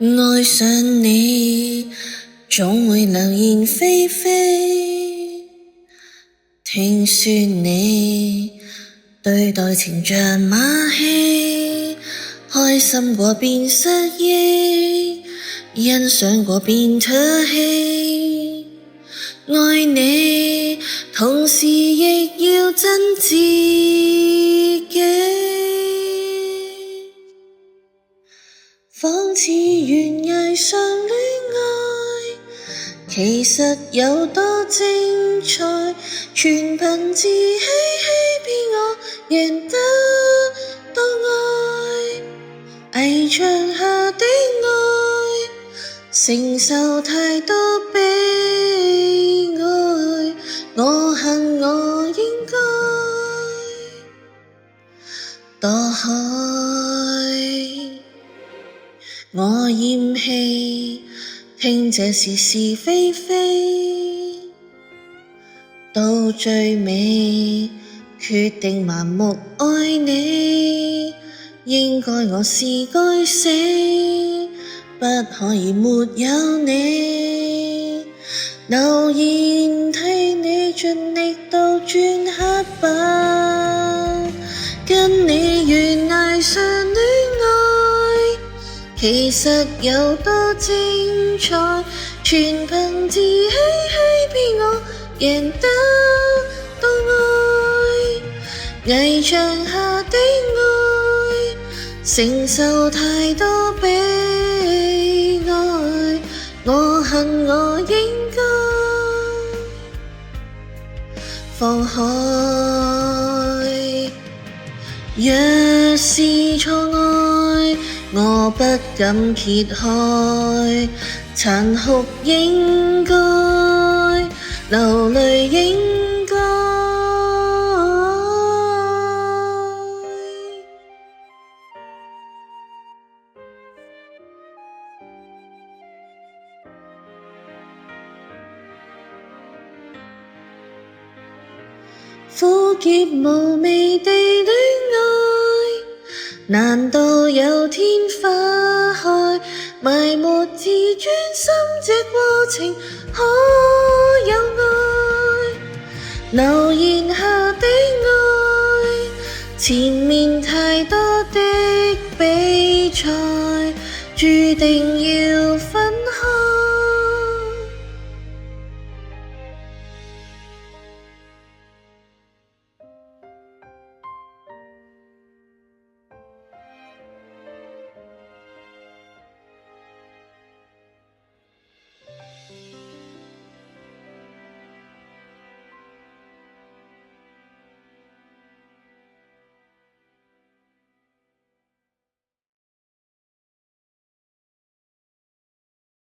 愛上你，總會流言蜚蜚。聽說你對待情像馬戲，開心過便失憶，欣賞過便唾棄。愛你，同時亦要憎自己。仿似懸崖上戀愛，其實有多精彩，全憑自欺欺騙我贏得到愛。危牆下的愛，承受太多悲哀，我恨我應該墮海。我厭棄聽這是是非非，到最尾決定盲目愛你，應該我是該死，不可以沒有你。留言替你盡力倒轉黑板，跟你懸崖上戀愛，其實有多精彩，全憑自欺欺騙我贏得到愛。危牆下的愛，承受太多悲哀，我恨我應該放開。若是錯愛，我不敢揭開，殘酷應該，流淚應該。苦澀無味地戀愛，難道有天花開？埋沒自尊心這過程可有愛？留言下的愛，前面太多的比賽，注定要